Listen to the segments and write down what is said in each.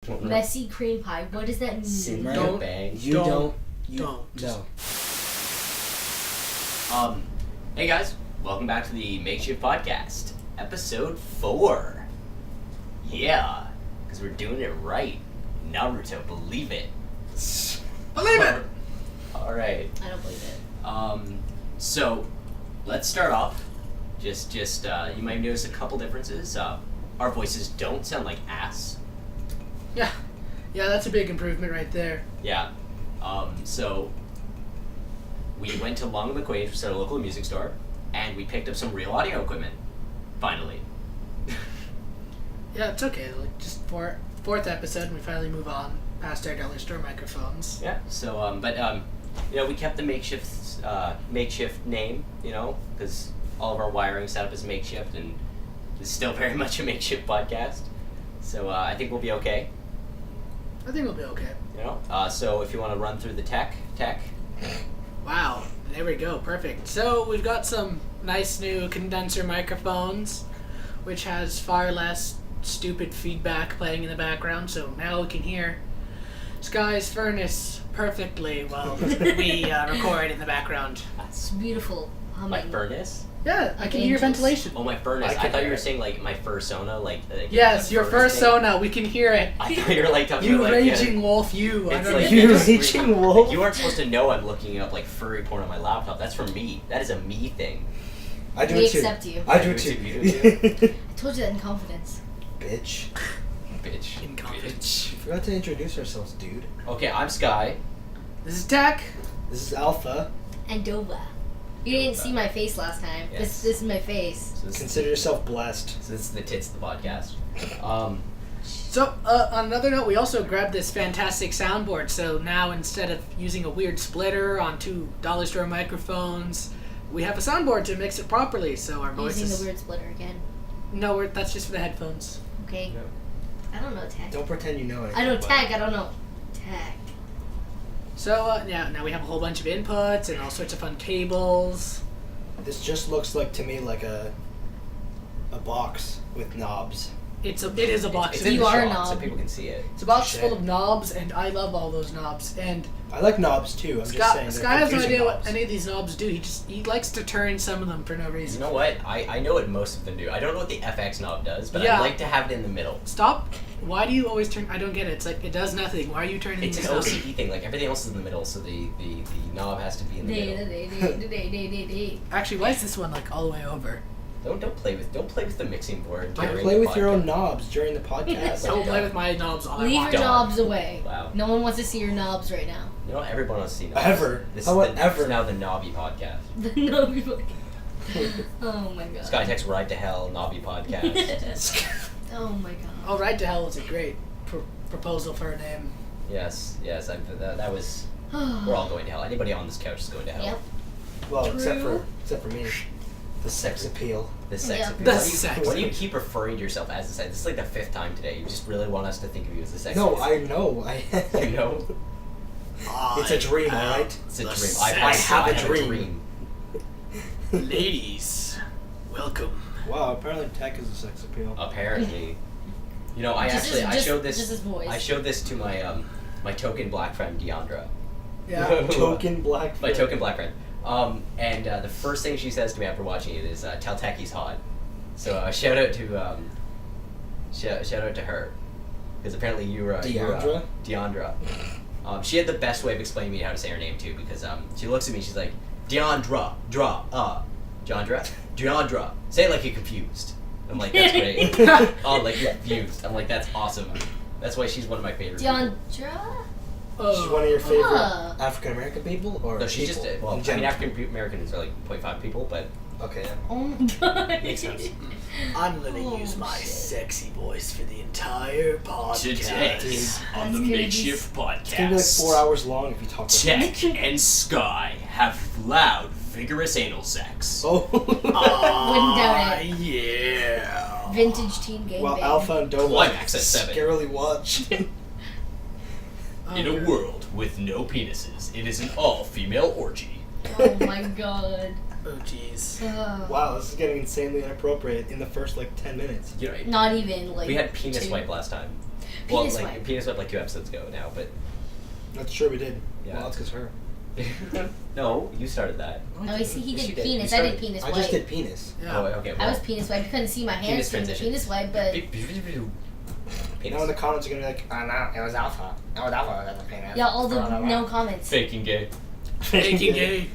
Messy cream pie. What does that mean? Simmer Don't- bang. You don't. No. Hey guys, welcome back to the Makeshift Podcast, episode 4. Yeah, because we're doing it right. Naruto, believe it. Believe it! Alright, I don't believe it. so, let's start off. Just you might notice a couple differences. Our voices don't sound like ass. Yeah, that's a big improvement right there. Yeah. So we went to Long and McQuaid, which is our local music store, and we picked up some real audio equipment. Finally. Yeah, it's okay. Like, just fourth episode, and we finally move on past our dollar store microphones. Yeah. So, we kept the makeshift name, because all of our wiring setup is makeshift, and it's still very much a makeshift podcast. So I think we'll be okay. I think we'll be okay. So if you want to run through the tech. Wow, there we go, perfect. So we've got some nice new condenser microphones, which has far less stupid feedback playing in the background, so now we can hear Sky's furnace perfectly while we record in the background. It's beautiful. My furnace? Yeah, I Like can hear angels. ventilation. Oh, my furnace. I I can thought you hear were it. saying like my fursona, like Yes, the your furnace thing. fursona, we can hear it. I thought you were like talking You about raging wolf, you. I It's don't like know. You just- raging wolf? You aren't supposed to know I'm looking up like furry porn on my laptop. That's for me. That is a me thing. I do We it too. accept you. I do You it do too. I told you that in confidence. Bitch. Bitch. In confidence. Bitch. Forgot to introduce ourselves, dude. Okay, I'm Sky. This is Tech. This is Alpha. And Dova. You didn't see my face last time. Yes. This is my face. So this, Consider yourself blessed. so this is the tits of the podcast. So, on another note, we also grabbed this fantastic soundboard. So now, instead of using a weird splitter on two dollar store microphones, we have a soundboard to mix it properly. So our Using voices. the word splitter again. No, that's just for the headphones. Okay. No. I don't know tech. Don't pretend you know it. I know tech. I don't know tech. So now we have a whole bunch of inputs and all sorts of fun cables. This just looks like to me like a box with knobs. It is a box. It's of in You the are a shot, so knob. people can see it. It's a box Touche. full of knobs, and I love all those knobs. And I like knobs too. I'm just saying. Sky they're has no confusing idea what knobs. any of these knobs do. He likes to turn some of them for no You reason. know what? I know what most of them do. I don't know what the FX knob does, but Yeah. I like to have it in the middle. Stop. Why do you always turn? I don't get it. It's like it does nothing. Why are you turning It's these an knobs? OCD thing. Like everything else is in the middle, so the knob has to be in the middle. Actually, why is this one like all the way over? Don't play with the mixing board. Don't during play the with your own podcast. knobs during the podcast. Don't play with my knobs all I Leave want. your Don't. knobs away. Wow. No one wants to see your knobs right now. You know, everyone wants to see knobs. Ever. This How is about the, ever? This is now the Knobby podcast. The knob people. Oh my god. SkyTech's Ride to Hell Knobby podcast. Oh my god. Oh, Ride to Hell is a great proposal for a name. yes. That was. We're all going to hell. Anybody on this couch is going to hell. Yep. Well, except True. for me. The sex appeal. The sex Yeah. appeal. The Why do you- sex Why do you appeal. keep referring to yourself as the sex? This is like the 5th time today. You just really want us to think of you as the sex No, appeal. I know. You know? It's a dream, alright? It's a dream. The I sex have a appeal. dream. Ladies, welcome. Wow, apparently tech is a sex appeal. Apparently. You know, I Just showed this. Just his voice. I showed this to my my token black friend Deandra. Yeah. Token black. My token black friend. And the first thing she says to me after watching it is, "Tell Tech he's hot." So shout out to her, because apparently you're Deandra? Deandra. She had the best way of explaining to me how to say her name too, because she looks at me, she's like, Deandra, Deandra. Say it like you're confused. I'm like, that's great. Oh, like you're confused. I'm like, that's awesome. That's why she's one of my favorites. Deandra? She's one of your favorite Ah. African American people, or No, she's people just in I mean, general? African Americans are like 0.5 people, but Okay. Yeah. Oh my god. Makes sense. I'm gonna Oh, use my shit. sexy voice for the entire podcast. today Dude. on That's the gonna be Makeshift Podcast, It's gonna be like 4 hours long if you talk. Tech and Sky have loud, vigorous anal sex. Oh. Wouldn't doubt it. Yeah. Vintage teen game. While bang. Alpha and Dova Climax at 7. scarily watch. In a world with no penises, it is an all-female orgy. Oh my god. Oh jeez. Wow, this is getting insanely inappropriate in the first like 10 minutes. You know, Not even like. we had penis 2. wipe last time. Well, Penis like wipe. penis wipe like 2 episodes ago now, but That's true, we did. Yeah. Well, that's because her. no, you started that. Oh, he Yes, did you did. penis. You I did started- penis I wipe. just did penis. Yeah. Oh, okay. I was penis wipe. You couldn't see my hands Penis in the transition. penis wipe, but You know, in the comments you're gonna be like, oh no, it was alpha. It was alpha. That's a penis. yeah, all the no comments. Faking gay. Faking gay.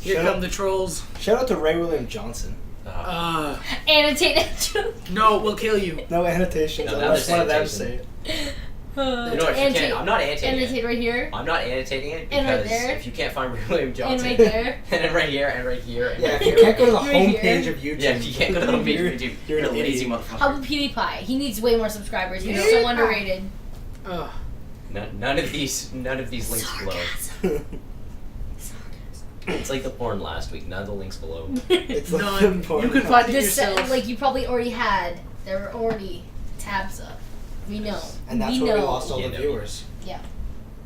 Here Shut come up. the trolls. Shout out to Ray William Johnson. Annotated. No, we'll kill you. No annotations. No, Unless now one of them there's say it. You know what? If you can't, I'm not annotating Annotate it. right here. I'm not annotating it And right because there. if you can't find William And Johnson, right there. and then right here, and right here, and Yeah, right if you here, can't go to the Right here. homepage of YouTube. yeah, if you can't go to the homepage of YouTube, you're a lazy idiot. motherfucker. How about PewDiePie? He needs way more subscribers. He's PewDiePie. so underrated. Ugh. None of these links below. Sarcasm. It's like the porn last week. None of the links below. It's like None. the porn. You can find it This yourself. like you probably already had. There were already tabs up. We know. And that's we when know. we lost all Yeah, the no. viewers. Yeah.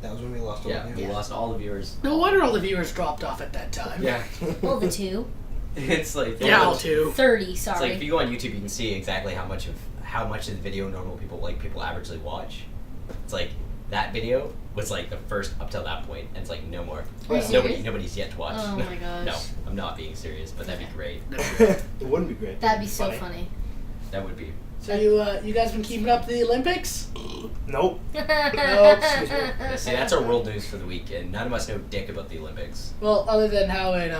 That was when we lost all Yeah, the we viewers. lost all the viewers. No wonder all the viewers dropped off at that time. Yeah, Well, the two. it's like Yeah, all two. 30. It's Sorry. like if you go on YouTube, you can see exactly how much of the video normal people averagely watch. It's like that video was like the first up till that point, and it's like no more. Are you serious? Nobody's yet to watch. Oh my gosh. No, I'm not being serious, but that'd be great. It wouldn't be great. That'd be so funny. That would be. So you guys been keeping up the Olympics? Nope. excuse me. See, that's our world news for the week, and none of us know dick about the Olympics. Well, other than how it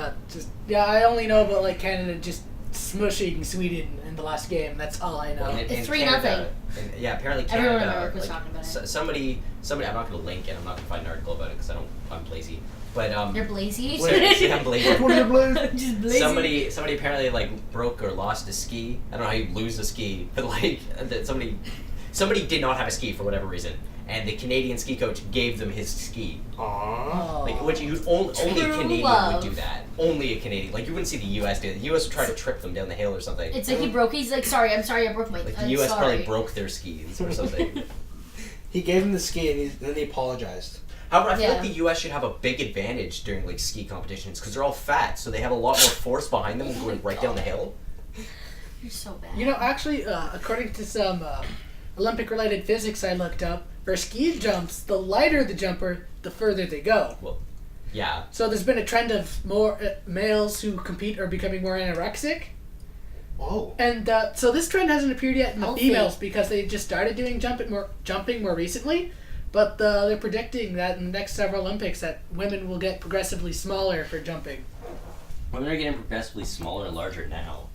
I only know about like Canada just smushing Sweden in the last game. That's all I know. Well, It's in 3-0. Canada- yeah, apparently Canada. Everyone in America was talking about it. Somebody. I'm not going to link, and I'm not going to find an article about it because I'm lazy. But You're blazy. see, I'm lazy. Just blazy. Somebody apparently like broke or lost a ski. I don't know how you lose a ski, but like somebody did not have a ski for whatever reason, and the Canadian ski coach gave them his ski. Aww. Like, which only a True Canadian love. would do that. Only a Canadian. Like, you wouldn't see the U.S. do it. The U.S. would try to trip them down the hill or something. It's like he broke. He's like, sorry, I'm sorry, I broke my. Like, the I'm U.S. sorry. probably broke their skis or something. He gave him the ski and then he apologized. However, I feel Yeah. like the U.S. should have a big advantage during, like, ski competitions because they're all fat, so they have a lot more force behind them going right down the hill. You're so bad. You know, actually, according to some Olympic-related physics I looked up, for ski jumps, the lighter the jumper, the further they go. Yeah. So there's been a trend of more males who compete are becoming more anorexic. Oh. And so this trend hasn't appeared yet in the Healthy. females because they just started doing jumping more recently. But they're predicting that in the next several Olympics that women will get progressively smaller for jumping. Women are getting progressively smaller and larger now.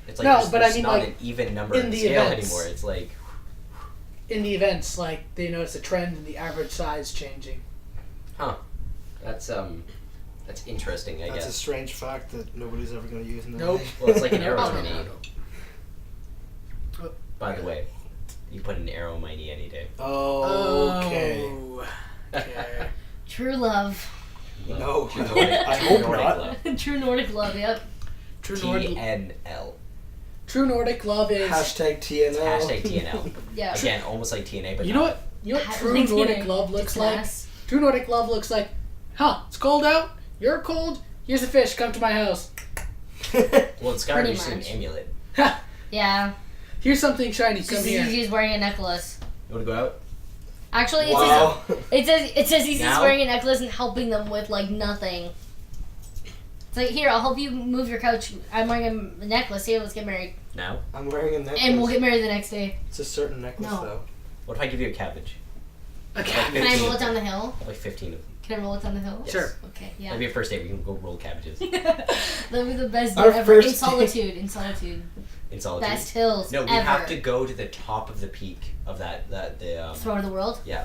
It's like No, there's, but I there's mean, not like, an even number in in the the scale events. anymore. It's like, In the events, like, they notice a trend in the average size changing. that's interesting, I That's a guess. strange fact that nobody's ever going to use in their Nope. life. Well, it's like an arrow Oh, mini. Oh. By the way, you put an arrow mini any day. Okay. Oh, okay. True love. No, True I Nordic- hope True Nordic not. love. True Nordic love. Yep. True Nordic, TNL. true Nordic love is. Hashtag TNL. Hashtag TNL. Yeah. Again, almost like TNA, but You know not. what? You know what I true like Nordic TNA. love looks It's like? nice. True Nordic love looks like, it's cold out. You're cold. Here's a fish. Come to my house. Well, it's got to Pretty be an much. amulet. Yeah. Here's something shiny. Come Because here. he's wearing a necklace. You want to go out? Actually, Wow. it says he's just Now? wearing a necklace and helping them with like nothing. It's like, here, I'll help you move your couch. I'm wearing a necklace. Here, let's get married, Now? I'm wearing a necklace. and we'll get married the next day. It's a certain necklace, No. though. What if I give you a cabbage? Okay. Can I roll it down the hill? Like 15 of them. Can I roll it down the hill? Yes. Sure. Okay. Yeah. That'd be a first date. We can go roll cabbages That'd be the best day Our ever. In first date. solitude. In solitude. in solitude. Best hills No, we ever. have to go to the top of the peak of the Throw in the world. Yeah,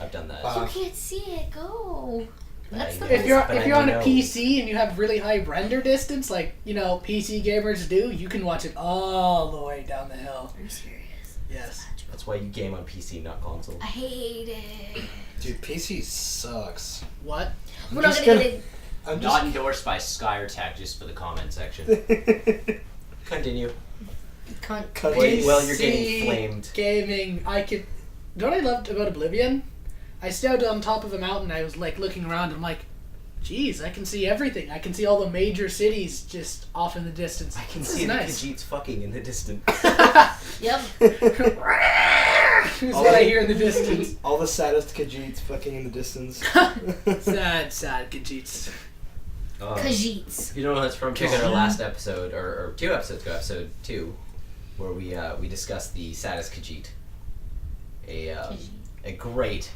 I've done that. Wow. You can't see it. Go. That's the know. If you're But if I you're on a know. PC and you have really high render distance, like PC gamers do, you can watch it all the way down the hill. Are you serious? Yes. That's why you game on PC, not console. I hate it. Dude, PC sucks. What? We're not just gonna gonna- get it. I'm Not just. endorsed by SkyTech, just for the comment section. Continue. Cunt. Cut Well, it. well, you're PC getting flamed. Gaming. I could. You know what I loved about Oblivion? I stood on top of a mountain. I was like looking around. I'm like, geez, I can see everything. I can see all the major cities just off in the distance. I can This see is the nice. Khajiits fucking in the distance. Yep. Is what I hear in the distance. All the saddest Khajiits fucking in the distance. Sad Khajiits. Khajiits. If you don't know what that's from, check out our last episode, or 2 episodes ago, episode 2, where we discussed the saddest Khajiit. A great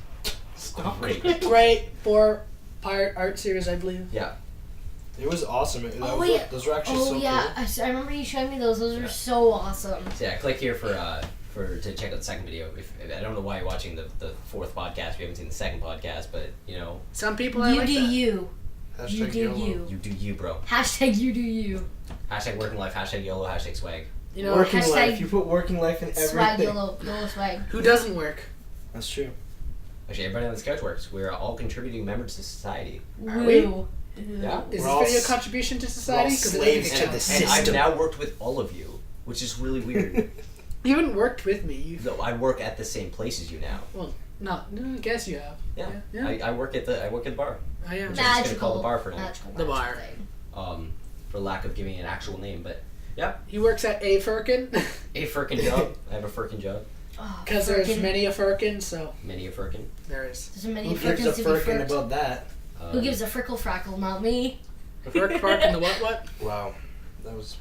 Great 4-part art series, I believe. Yeah. It was awesome. Those were actually so yeah. cool. I remember you showing me those. Those were so awesome. So yeah, click here to check out the second video. If I don't know why you're watching the 4th podcast. We haven't seen the 2nd podcast, but you know. Some people You like do that. you. You Hashtag do YOLO. you. You do you, bro. Hashtag you do you. Hashtag working life. Hashtag YOLO. Hashtag swag. You know, Working hashtag life. You put working life in everything. Swag YOLO swag. who doesn't work? That's true. Actually, everybody on this couch works. We're all contributing members to society. Are we? Woo. Yeah. Is We're this all video a s- contribution to we're all society? 'Cause it slaves doesn't to the count. And I've system. now worked with all of you, which is really weird. You haven't worked with me. You've No, I work at the same place as you now. no, I guess you have. Yeah. Yeah. I work at the bar. I am. Which I'm just gonna call the bar for now. Magical. The bar. thing. For lack of giving an actual name, but He works at a Firkin. a Firkin job. I have a Firkin job. Oh, Because there's frickin'- many a Firkin, so Many a Firkin. there is. There's many Who gives a frickin' to be firkin fricked. about that? Who gives a frickle frackle? Not me. The Firk and the what? Wow. That was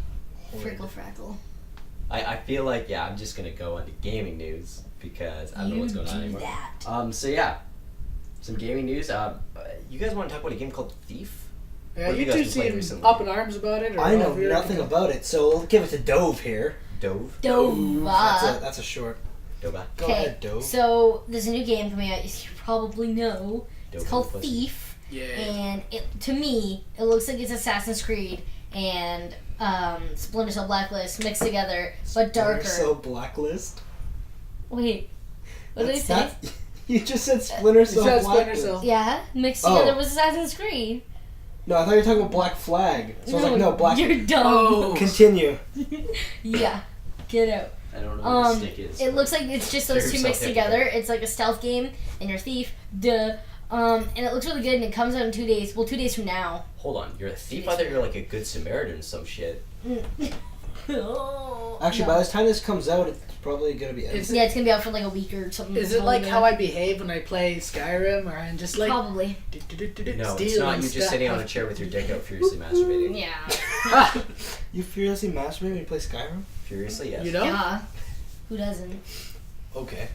horrid. Frickle frackle. I feel like, yeah, I'm just going to go into gaming news because I don't know what's going on do anymore. that. So yeah, some gaming news. You guys want to talk about a game called Thief? Yeah, What have you you guys two been playing seem recently? up in arms about it. Or I know over here. nothing about it, so we'll give it to Dove here. Dove? Dova. That's a short. Dova? Go ahead, Dove. So there's a new game coming out. As you probably know. It's Dove called pussy. Thief, Yeah. and to me, it looks like it's Assassin's Creed and Splinter Cell Blacklist mixed together, but darker. Splinter Cell Blacklist. Wait, what did I That's say? not- You just said Splinter Cell said Splinter Blacklist. Cell. Yeah, mixed Oh. together with Assassin's Creed. No, I thought you were talking about Black Flag. So I was like, no, Black. You're dumb. Oh. Continue. Yeah, get out. I don't know what the stick is. It looks like it's just those Very two mixed self-hypnotic. together. It's like a stealth game, and you're a thief. Duh. And it looks really good, and it comes out in 2 days. Well, 2 days from now. Hold on, you're a thief? I thought you were like a good Samaritan or some shit. Oh, Actually, no. by the time this comes out, it's probably gonna be. Is Yeah, it's gonna be out for like a week or something. Is it like how I behave when I play Skyrim, or I'm just like Probably. No, it's not you just sitting on a chair with your dick out furiously masturbating. Yeah. You furiously masturbate when you play Skyrim? Furiously, yes. You know? Yeah. Who doesn't? Okay.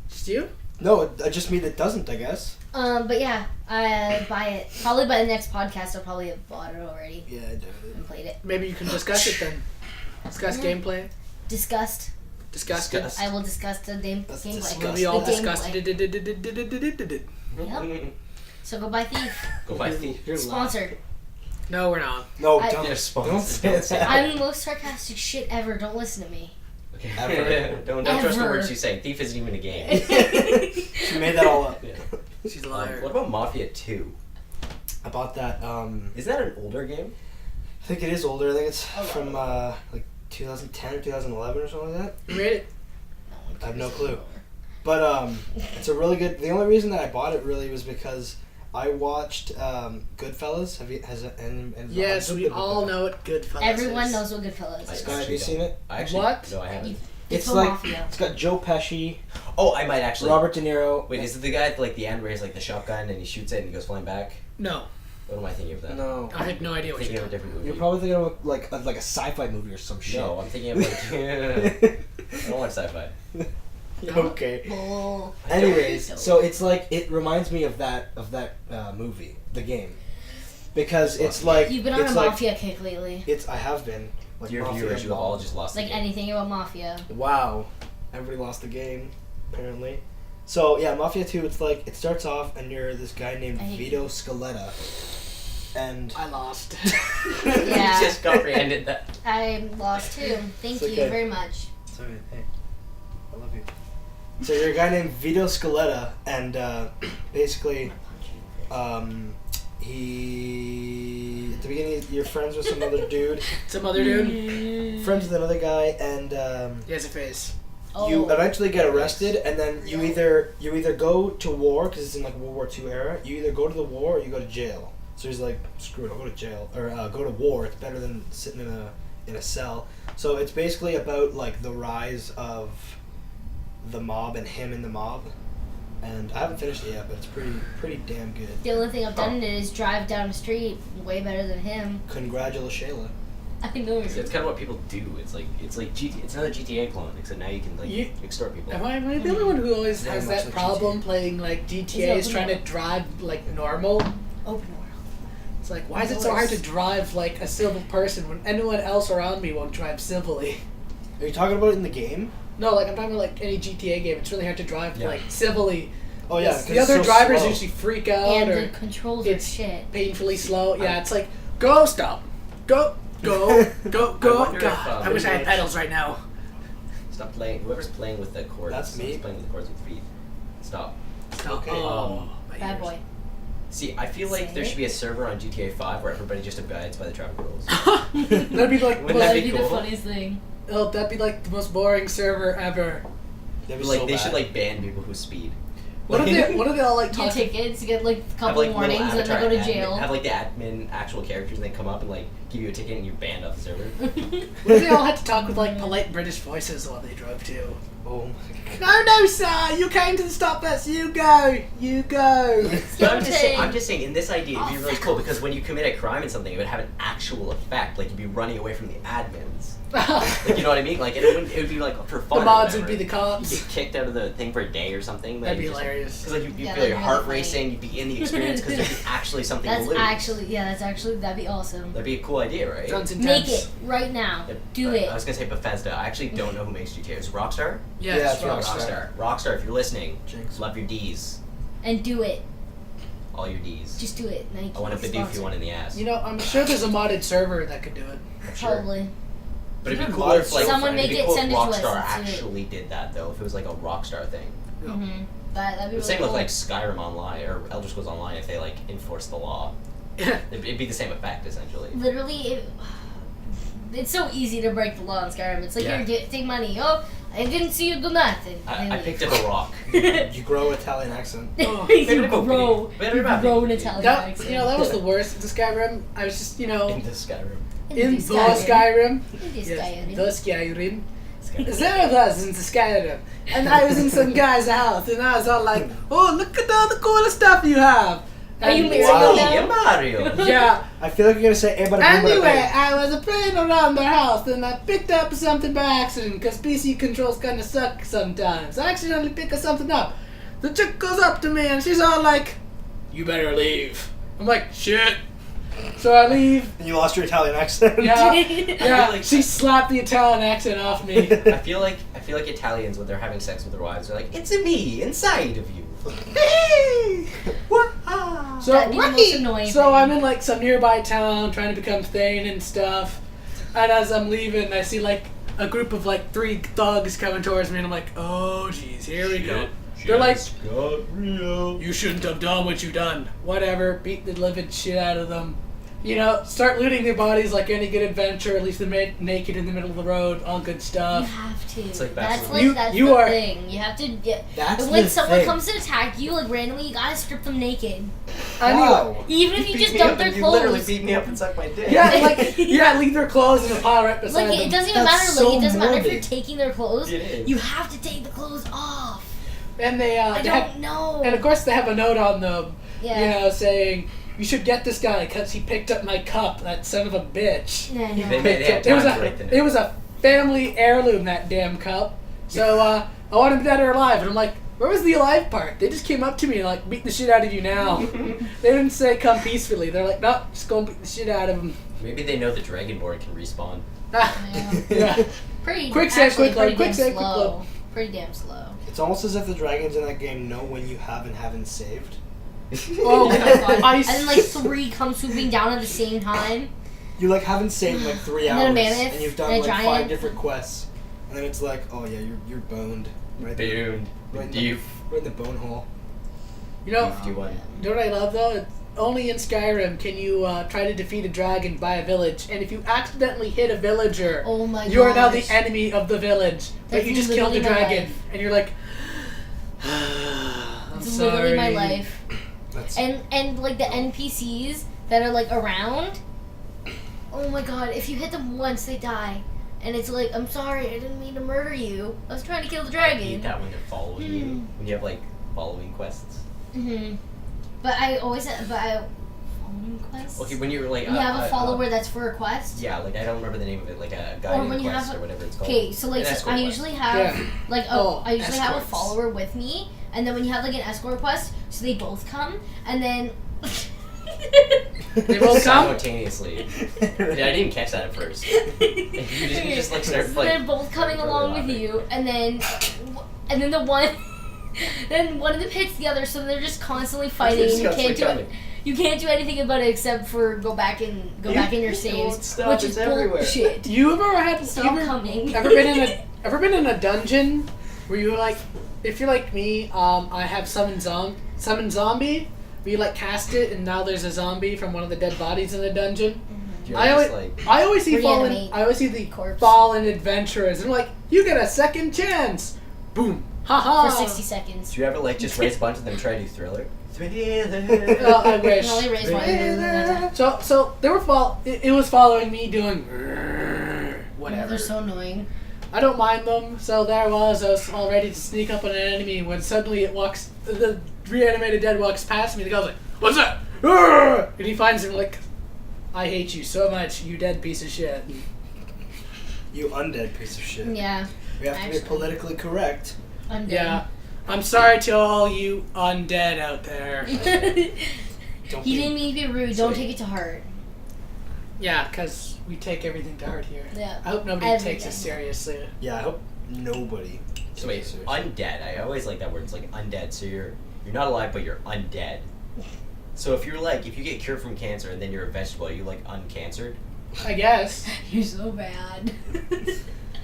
Just you? No, I just mean it doesn't, I guess. But yeah, I buy it. Probably by the next podcast, I'll probably have bought it already Yeah, I doubt it. and played it. Maybe you can discuss it then. Discuss gameplay. Disgust. Discuss. Discuss. I will discuss the That's gameplay. disgusting. We all The discussed gameplay. it. Yep. So go buy Thief. Go buy Thief. You're loud. Sponsored. No, we're not. No, I- don't, They're sponsored. don't say Don't say that. I'm the most sarcastic shit ever. Don't listen to me. Okay. Ever. don't trust the Ever. words you say. Thief isn't even a game. She made that all up. Yeah. She's a liar. What about Mafia 2? I bought that. Isn't that an older game? I think it is older. I think it's Oh, from like 2010 or 2011 or something like that. You made it? I have no clue. But it's a really good. The only reason that I bought it really was because I watched Goodfellas. And Yes, we all know it. Goodfellas. Everyone is. knows what Goodfellas is. Sky, have you seen it? I actually, What? No, I haven't. It's for like Mafia. it's got Joe Pesci, Oh, I might actually. Robert De Niro. Wait, is it the guy at like the end where he has like the shotgun and he shoots it and he goes flying back? No, What am I thinking of then? No, I had no idea what Thinking you're of a different movie. you're probably thinking of like a sci-fi movie or some shit. No, I'm thinking of like. I don't watch sci-fi. Okay. Bull. Anyways, so it's like it reminds me of that movie, the game, because it's like You've been on it's a like, Mafia kick lately. I have been. Like Dear Mafia viewers, you have all Mall. just lost the Like game. anything about Mafia. Wow, everybody lost the game, apparently. So yeah, Mafia 2. It's like it starts off and you're this guy named I hate Vito Scaletta, and I lost. Yeah. You just comprehended that. I lost too. Thank It's you okay. very much. sorry, hey, I love you. So you're a guy named Vito Scaletta, and basically, he at the beginning you're friends with some other dude, Some other dude. friends with another guy, and He has a face. you eventually get arrested, and then you either go to war because it's in like World War II era. You either go to the war or you go to jail. So he's like, screw it, I'll go to jail or go to war. It's better than sitting in a cell. So it's basically about like the rise of the mob and him in the mob. And I haven't finished it yet, but it's pretty damn good. The only thing I've done in it is drive down the street way better than him. Congratulations. I know It's kind of what people do. It's like GTA. It's another GTA clone, except now you can extort people. Am I the only one who always Very has much that like problem GTA. playing like GTA It's is trying to open drive like normal? Open world. It's like, why is it so hard to drive like a civil person when anyone else around me won't drive civilly? Are you talking about it in the game? No, like I'm talking about like any GTA game. It's really hard to drive Yeah. like civilly. Oh yeah, 'Cause 'cause the other it's so drivers slow. usually freak out And or the controls are it's shit. painfully slow. Yeah, it's like go, stop, go, go, go. wonder if, God, I wish I had pedals right now. Stop playing. Whoever's playing with the chords. That's me. Who's playing with the chords with feet. Stop. Okay. Oh, my Bad ears. boy. See, I feel like Say there it. should be a server on GTA 5 where everybody just abides by the traffic rules. That'd be like Wouldn't that That'd be be cool? the funniest thing. oh, that'd be like the most boring server ever. That'd be Like so they bad. should like ban people who speed. What if they all like Get talk? tickets, get like a Have couple like little warnings, and avatar then go to admin- jail. Have like the admin actual characters and they come up and like give you a ticket and you're banned off the server. What if they all had to talk with like polite British voices while they drove too? Oh my god. No, sir, you came to the stop us. You go, you go. But I'm just saying, in this idea, it'd be really cool because when you commit a crime in something, it would have an actual effect. Like you'd be running away from the admins. Like you know what I mean? Like it would be like for fun. The or mods would whatever. be the You cops. get kicked out of the thing for a day or something. That'd be hilarious. Because like you Yeah, feel your that'd be heart really racing, you'd be in the experience because there'd be actually something That's to lose. that'd be awesome. That'd be a cool idea, right? Sounds intense. Make it right now. Yeah, Do but it. I was gonna say Bethesda. I actually don't know who makes GTA. Is it Rockstar? Yeah, Yeah, it's it's wrong. Rockstar. Rockstar, if you're listening, Jinx. love your D's. And do it. All your D's. Just do it. Nike. I want a Bidoof sponsor. you one in the ass. You know, I'm sure there's a modded server that could do it. I'm sure. Probably. But it'd be Even cool if like Someone it'd make be it, cool if send it to us, Rockstar let's do it. actually did that though. If it was like a Rockstar thing. Mm-hmm. That'd be The really same cool. with like Skyrim Online or Elder Scrolls Online. If they like enforce the law, it'd be the same effect essentially. Literally, it's so easy to break the law in Skyrim. It's like, Yeah. here, take money. Oh, I didn't see you do nothing. I picked up a rock. You grow Italian accent. Oh. You grow an Italian That, accent. you know, that was the worst in the Skyrim. I was just, you know, Into Skyrim. in the Skyrim. In the Yes, Skyrim. the Skyrim. Skyrim. There was in the Skyrim, and I was in some guy's house, and I was all like, "Oh, look at all the cool stuff you have." Are you And- married Wow. now? Yeah, Mario. Yeah. I feel like you're gonna say everybody. Anyway, I was playing around their house, and I picked up something by accident, because PC controls kind of suck sometimes. I accidentally pick something up. The chick goes up to me, and she's all like, "You better leave." I'm like, "Shit." So I leave. And you lost your Italian accent. Yeah, I yeah. feel like- She slapped the Italian accent off me. I feel like Italians when they're having sex with their wives, they're like, "It's a me inside of you." Hey! So, That'd be the most annoying so thing. I'm in like some nearby town trying to become Thane and stuff. And as I'm leaving, I see like a group of like 3 thugs coming towards me, and I'm like, oh jeez, here we go. They're like, got real. you shouldn't have done what you done. Whatever, beat the living shit out of them. You know, start looting their bodies like any good adventure, at least they're naked in the middle of the road, all good You stuff. have to. It's like that's Bachelor. like You- that's you the are- thing. You have to get. That's when the someone thing. comes to attack you, like randomly, you gotta strip them naked. Wow. Even if you beat just me dump up their and you literally clothes. beat me up and suck my dick. Yeah, like, yeah, leave their clothes in a pile right beside Like them. it doesn't even That's matter. so Like it doesn't matter if you're morbid. taking their clothes. It is. You have to take the clothes off. And they, I they have, don't know. and of course they have a note on them, Yeah. you know, saying, you should get this guy because he picked up my cup, that son of a bitch. Yeah, I They know. made- had It was time to write the a, note. it was a family heirloom, that damn cup. So, I want him dead or alive. And I'm like, where was the alive part? They just came up to me and like, beat the shit out of you now. They didn't say come peacefully. They're like, no, just go and beat the shit out of him. Maybe they know the Dragonborn can respawn. Yeah. Pretty. Quick save, actually quick load, pretty quick damn save, quick slow. load. Pretty damn slow. It's almost as if the dragons in that game know when you have and haven't saved. Oh, Oh my God. I And then like 3 come swooping down at the same time. You like haven't saved in like 3 And then a hours, mammoth and you've done and a like 5 giant. different quests, and then it's like, oh yeah, you're boned right there, Boom. right in, Doof. the, right in the bone hole. You know, Doof, you won. you know what I love though? It's only in Skyrim can you try to defeat a dragon by a village, and if you accidentally hit a villager, Oh my god. you are now the enemy of the village. But That's you just killed the literally my dragon, life. and you're like, I'm It's sorry. literally my life. That's And like the NPCs that are like around. Oh my god! If you hit them once, they die. And it's like, I'm sorry, I didn't mean to murder you. I was trying to kill the I hate dragon. that when they're following you. When you have like following quests. But following quests? Okay, when you're like You have a follower that's for a quest? Yeah, like I don't remember the name of it, like a guiding quest or whatever it's called. Okay, so like I usually have I usually have a escorts. follower with me, and then when you have like an escort quest, so they both come, and then They both come? simultaneously. Yeah, I didn't catch that at first. You just like start so like. they're both coming along with you, and then the one, then one of them hits the other, so they're just constantly fighting. Just You constantly can't do it. coming. You can't do anything about it except for go back in your saves, won't stop, which it's is everywhere. bullshit. You ever had Stop coming. ever been in a dungeon where you were like, if you're like me, I have summon zombie, where you like cast it and now there's a zombie from one of the dead bodies in the dungeon. You're I just always, like. I always see Reanimate the corpse. fallen adventurers, and I'm like, you get a second chance. Boom, haha. For 60 seconds. Do you ever like just raise a bunch of them and try to do Thriller? I wish. No, they raised one. So they were it was following me doing whatever. They're so annoying. I don't mind them. So there I was all ready to sneak up on an enemy when suddenly the reanimated dead walks past me. The guy's like, "What's that?" And he finds him like, "I hate you so much, you dead piece of shit." You undead piece of shit. Yeah. We have to be politically correct. I'm dead. Yeah. I'm sorry to all you undead out there. He didn't mean to be rude. Don't take it to heart. Yeah, because we take everything to heart here. Yeah. I hope nobody takes us seriously. Yeah, I hope nobody. So wait, undead. I always like that word. It's like undead. So you're not alive, but you're undead. So if you get cured from cancer and then you're a vegetable, are you like uncancered? I guess. You're so bad.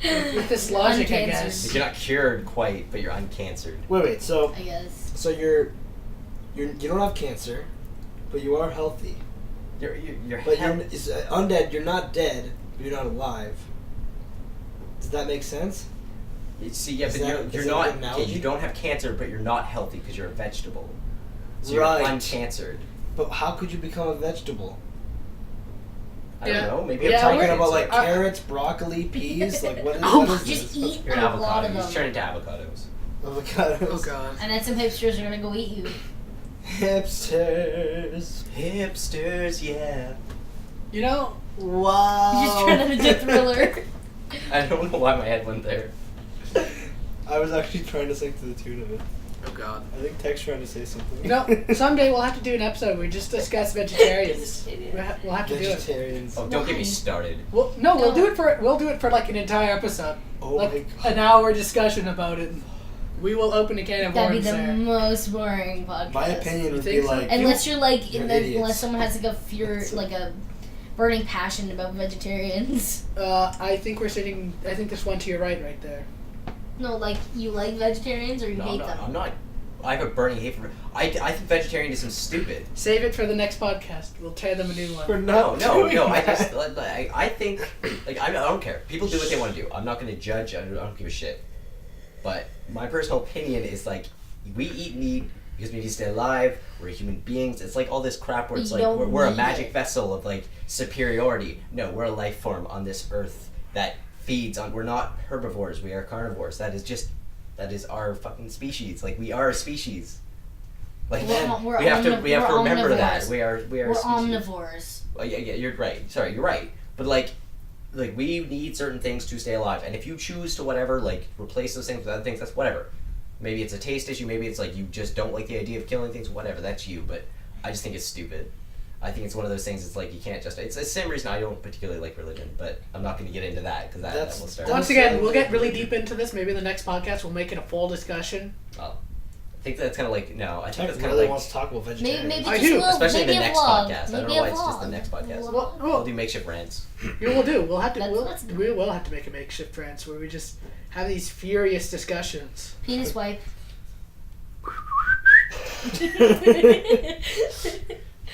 With this logic, I Uncancered. guess. Like you're not cured quite, but you're uncancered. Wait. So I guess. so you don't have cancer, but you are healthy. You're But it's undead. You're not dead, but you're not alive. Does that make sense? See, yeah, Is but that- you're is that not. an analogy? Okay, you don't have cancer, but you're not healthy because you're a vegetable. So Right. you're uncancered. But how could you become a vegetable? I don't know. Maybe Yeah, Talking we're- about like I- carrots, broccoli, peas. Like what is, Oh what my- is Just this? eat You're an a lot of avocado. You just turn them. into avocados. Avocados. Oh god. And then some hipsters are gonna go eat you. Hipsters. Hipsters, yeah. You know, Wow. You just turn into Thriller. I don't know why my head went there. I was actually trying to sing to the tune of it. oh god. I think Tech's trying to say something. You know, someday we'll have to do an episode where we just discuss vegetarians. We'll have to do it. Vegetarians. Oh, don't get me Why? started. We'll do it for like an entire episode. Oh like my god. an hour discussion about it. We will open a can of That'd be worms the there. most boring podcast. My opinion would be think so? like. Unless you're like, You're unless idiots. someone has like a burning passion about vegetarians. I think there's one to your right there. No, like you like vegetarians or you No, hate no, them. I'm not. I have a burning hate for. I think vegetarianism is stupid. Save it for the next podcast. We'll tear them a new one. We're No, not no. doing I that. just. I think. Like I don't care. People do what they want to do. I'm not going to judge. I don't give a shit. But my personal opinion is like, we eat meat because we need to stay alive. We're human beings. It's like all this crap where it's You like don't we're a need magic it. vessel of like superiority. No, we're a life form on this earth that feeds on. We're not herbivores. We are carnivores. That is our fucking species. Like we are a species. Like We're we have to remember that omnivores. we are We're a species. omnivores. Oh, yeah, you're right. Sorry, you're right. But like we need certain things to stay alive, and if you choose to whatever, like replace those things with other things, that's whatever. Maybe it's a taste issue. Maybe it's like you just don't like the idea of killing things. Whatever, that's you. But I just think it's stupid. I think it's one of those things. It's like you can't just. It's the same reason I don't particularly like religion, but I'm not going to get into that because that will start. Once again, we'll get really deep into this. Maybe in the next podcast we'll make it a full discussion. Well, I think that's kind of like no. I think Tech that's kind of really like wants to talk about vegetarians. Maybe I just do, a little, especially in the maybe next a vlog. podcast. I don't Maybe know why a it's just the vlog. next podcast. Well, We'll do makeshift rants. We'll do. We'll have to. Let's do it. We will have to make a makeshift rants where we just have these furious discussions. Penis wipe.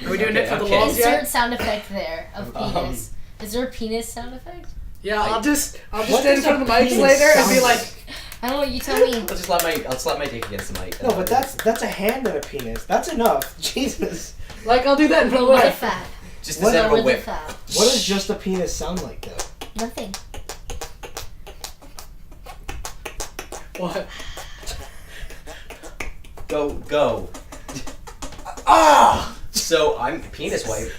Are we doing it for the Okay. walls Insert yet? sound effect there of penis. Is there a penis sound effect? Yeah, I'll just What stand in does front of the a mics penis later and be sound like, I don't know. You tell me. I'll slap my dick against the mic. No, but that's a hand and a penis. That's enough. Jesus. I'll do that in front of the With a mic. fat. just What instead of a With a whip. fat. What does just a penis sound like though? Nothing. What? Go. Ah! So I'm penis wipe.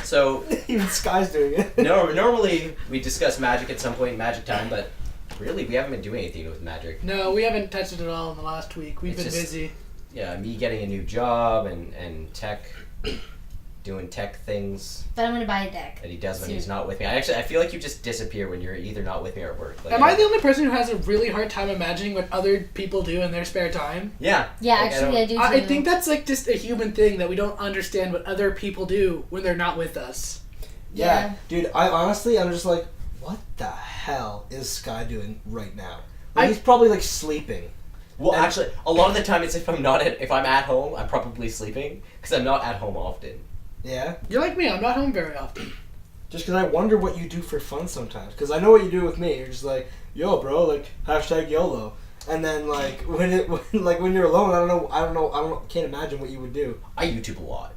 So Even Sky's doing it. normally we discuss magic at some point in magic time, but really we haven't been doing anything with magic. No, we haven't touched it at all in the last week. We've It's been just- busy. Yeah, me getting a new job and tech, doing tech things But I'm gonna buy a deck. that he does when Soon. he's not with me. I feel like you just disappear when you're either not with me or at work. Like, Am I the only person who has a really hard time imagining what other people do in their spare time? Yeah. Yeah, Like, actually, I do too. I think that's like just a human thing that we don't understand what other people do when they're not with us. Yeah, dude. I'm just like, what the hell is Sky doing right now? Like, he's probably like sleeping. Well, And- actually, a lot of the time it's if I'm at home, I'm probably sleeping because I'm not at home often. Yeah. You're like me. I'm not home very often. Just because I wonder what you do for fun sometimes. Because I know what you do with me. You're just like, yo, bro, like hashtag YOLO. And then like when you're alone, I don't know, can't imagine what you would do. I YouTube a lot.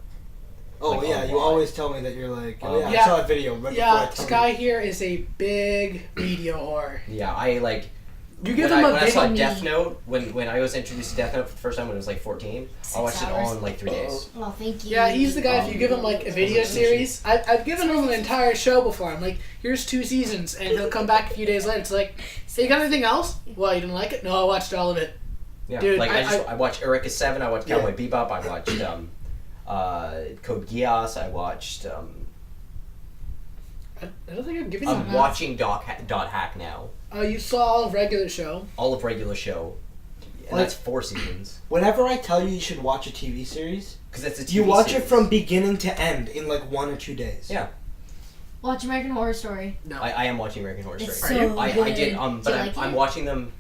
Oh Like, yeah, a you lot. always tell me that you're like, oh yeah, Yeah. I saw that video right before I Yeah, told Sky you. here is a big media whore. Yeah, I like. You give when him I a saw big. Death Note, when I was introduced to Death Note for the first time when I was like 14, I 6 watched it all hours. in like 3 days. Oh, thank you. Yeah, he's the guy. If you give him like a video series, I've given him an entire show before. I'm like, here's 2 seasons, and he'll come back a few days later. It's like, hey, you got anything else? Well, you didn't like it? No, I watched all of it. Yeah, Dude, like I- I watched Eureka 7, I watched Cowboy Bebop, I watched Code Geass, I watched I don't think I've given you I'm enough. watching Dot Hack now. You saw all of regular show. All of regular show. And Like- that's 4 seasons. Whenever I tell you should watch a TV series, Because it's a TV you watch series. it from beginning to end in like 1 or 2 days. Yeah. Watch American Horror Story. No. I am watching American Horror It's Story. so I good. did Do but you I'm, like I'm it? watching them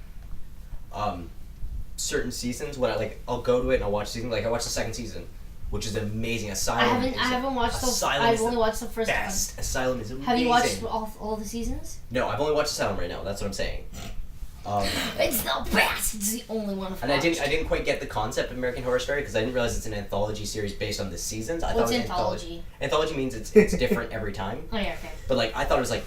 certain seasons when I'll go to it and I'll watch season, like I watched the 2nd season, which is amazing. Asylum. I haven't watched the. Asylum I've is only the watched the first best. Asylum is amazing. one. Have you watched all the seasons? No, I've only watched Asylum right now. That's what I'm saying. It's the best. It's the only one I've And I watched. didn't quite get the concept of American Horror Story because I didn't realize it's an anthology series based on the seasons. I What's thought it was anthology? Anthology means it's different every time. Oh yeah, okay. But like I thought it was like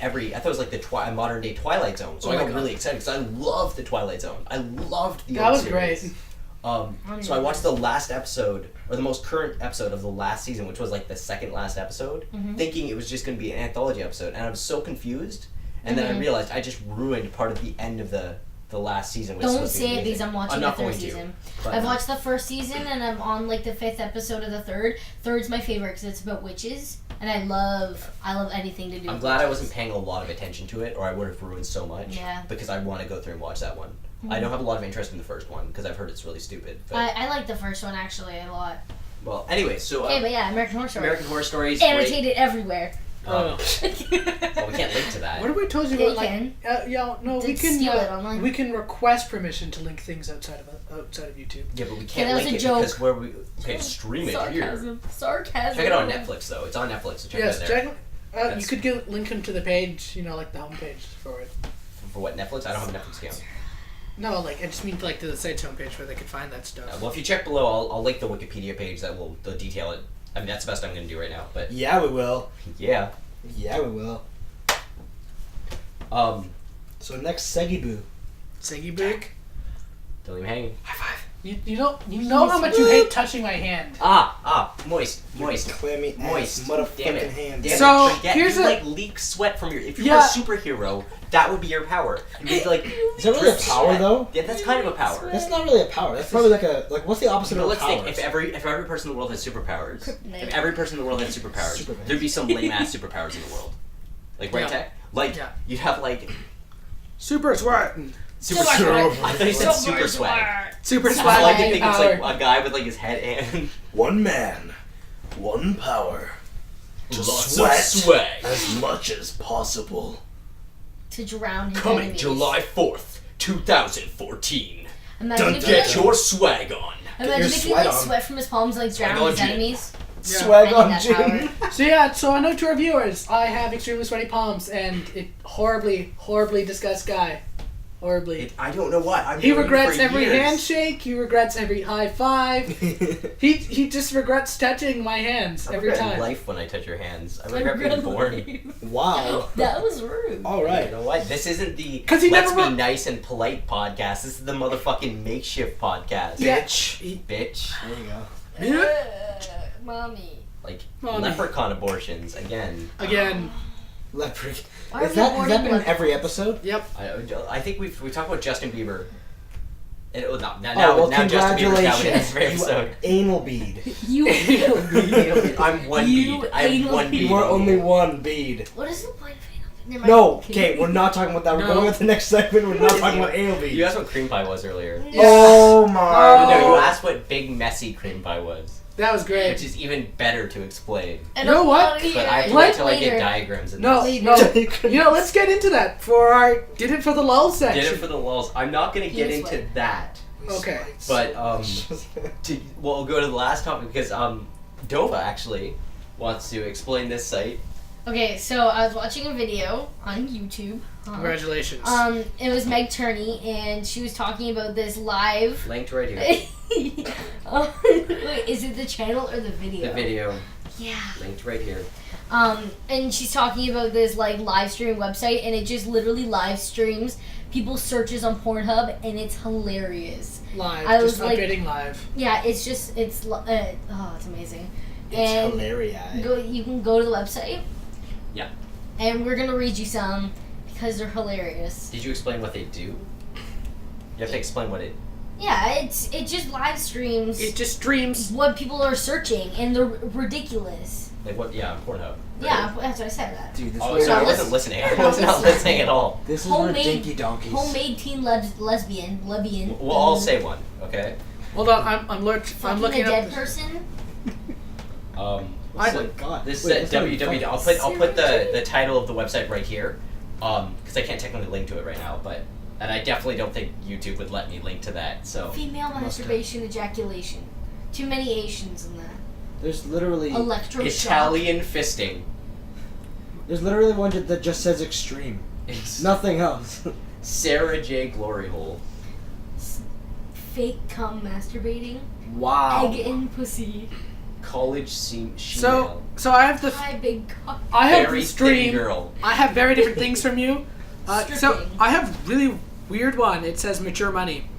the modern day Twilight Zone. So Oh I my got God. really excited because I loved the Twilight Zone. I loved the That old was series. great. So I watched the last episode, or the most current episode of the last season, which was like the second last episode, thinking it was just going to be an anthology episode, and I was so confused. And then I realized I just ruined part of the end of the last season. Which was Don't supposed to be say it because amazing. I'm watching I'm the not third going to, season. but, I've watched the first season and I'm on like the 5th episode of the third. Third's my favorite because it's about witches, and I love anything to do. I'm with glad I witches. wasn't paying a lot of attention to it, or I would have ruined so much. Yeah. Because I want to go through and watch that one. I don't have a lot of interest in the first one because I've heard it's really stupid. But, I like the first one actually a lot. well, anyway, so Okay, but yeah, American Horror Story. American Horror Stories. Annotated everywhere. Well, we can't link to that. What have we told you Yeah, about? you Like, yeah, no, we Just can. steal it online. We can request permission to link things outside of YouTube. Yeah, but we that can't was link a it joke. because where we stream it here. Sarcasm. Check it out on Netflix though. It's on Netflix, so check Yes, it out there. check. You That's- could link him to the page. You know, like the homepage for it. For what, Netflix? I don't have a Netflix account. No, like I just mean like to the site's homepage where they could find that stuff. Well, if you check below, I'll link the Wikipedia page they'll detail it. I mean, that's the best I'm going to do right now. But Yeah, we will. yeah. Yeah, we will. So next, Segiboo. Siggy Big. Don't leave me hanging. High five. You know how much you hate touching my hand. Moist. Clammy Moist. ass Damn motherfucking it. hand. Damn So, it. Forget, here's you a- like leak sweat from your. If you were Yeah. a superhero, that would be your power. You'd be like. Is that really a drip power sweat. though? Yeah, that's kind of a power. That's not really a power. That's probably like what's the opposite But of let's powers? think, if every person in the world had superpowers, Kryptonite. if every person in the world had superpowers, Superman. there'd be some lame ass superpowers in the world. Like, right, Yeah. Tech? Like, Yeah. you'd have, like, Super sweat. super Super swag. swag. I thought you said super swag. Super I swag. like to and think it's power. like a guy with, like, his head and One man, one power. To lots sweat of swag. as much as possible. To drown his Coming enemies. July 4th, 2014. Imagine if Get he, your swag on. imagine your if he sweat like on. sweat from his palms like Swag drown on his Jim. enemies. Yeah. Swag I on need Jim. that So yeah, so I know to our viewers, I have extremely sweaty palms and a horribly disgust guy. Horribly. I don't know what. He known regrets for every years. handshake. He regrets every high five. He just regrets touching my hands I every regret time. life when I touch your hands. I regret being born. Wow. That was rude. All right. You know what? This isn't the 'Cause he let's never be nice and polite podcast. This is the motherfucking makeshift podcast. Yeah. Bitch. There you go. Mommy. Like Mommy. leprechaun abortions again. Again. Leprechaun. Why are Has we that aborting been in every episode? Yep. I think we talked about Justin Bieber. And, now well, Justin Bieber's now in this congratulations. episode. Anal bead. You. I'm one You bead. I have anal one bead. You are only one bead. What is the point of anal? Never mind. No, okay, we're not talking about that. We're No. going with the next segment. We're not talking about anal bead. You asked what cream pie was earlier. Oh my. Oh. No, you asked what big messy cream pie was, That was great. which is even better to explain. I You know don't what? wanna hear But I have it. to wait till I Later. get diagrams. In No, this. no. Let's get into that for our did it for the lull section. Did it for the lulz. I'm not gonna get Penis into wipe. that. Okay. But we'll go to the last topic because Dova actually wants to explain this site. Okay, so I was watching a video on YouTube. Congratulations. It was Meg Turney, and she was talking about this live. Linked right here. Wait, is it the channel or the video? The video Yeah. linked right here. And she's talking about this like live stream website, and it just literally live streams people's searches on Pornhub, and it's hilarious. Live. I Just was like- updating live. Yeah, it's amazing. It's And hilarious. you can go to the website. Yeah. And we're gonna read you some because they're hilarious. Did you explain what they do? You have to explain what it. Yeah, it just live streams It just streams. what people are searching, and they're ridiculous. Like what? Yeah, on Pornhub. Yeah, that's what I said. That Dude, this Oh, was sorry, I not wasn't listening. I No, was not listen. listening at all. this is for homemade- dinky donkeys. Homemade teen lesbian. We'll all say one, okay? Hold on, I'm Fucking looking a dead up. person. Oh I- my god. This Wait, is that's not www. even I'll put the title of the website right here, because I can't technically link to it right now, and I definitely don't think YouTube would let me link to that. So Female masturbation ejaculation. Too many Asians in that. There's literally Electroshock. Italian fisting. one that just says extreme. It's Nothing else. Sarah J. Glory Hole. Fake cum masturbating. Wow. Egg in pussy. College scene. So I have the Hi, big cock. I have very the thin stream. girl. I have very different things from you. So Stripping. I have really weird one. It says mature money.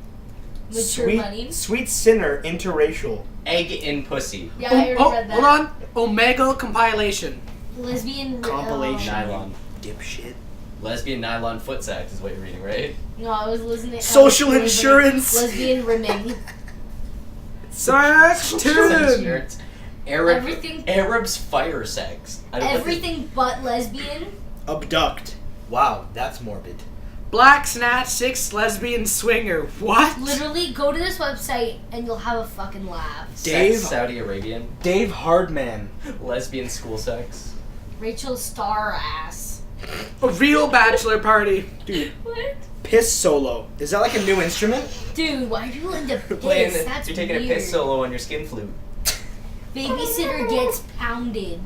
Mature money. Sweet sinner interracial. Egg in pussy. Yeah, I already read that. Hold on. Omega compilation. Lesbian Compilation. Nylon. Dipshit. Lesbian nylon foot sex is what you're reading, right? No, I was listening. Social I was listening- insurance. Lesbian rimming. Sex Sex tune. shirts. Everything- Arabs fire sex. I don't know what this- Everything but lesbian. Abduct. Wow, that's morbid. Black Snatch 6 lesbian swinger. What? Literally, go to this website and you'll have a fucking laugh. Dave- Sex, Saudi Arabian. Dave Hardman. Lesbian school sex. Rachel Star ass. A real bachelor party. Dude, What? piss solo. Is that like a new instrument? Dude, why are you into Playing piss? the- That's you're taking weird. a piss solo on your skin flute. Babysitter gets pounded.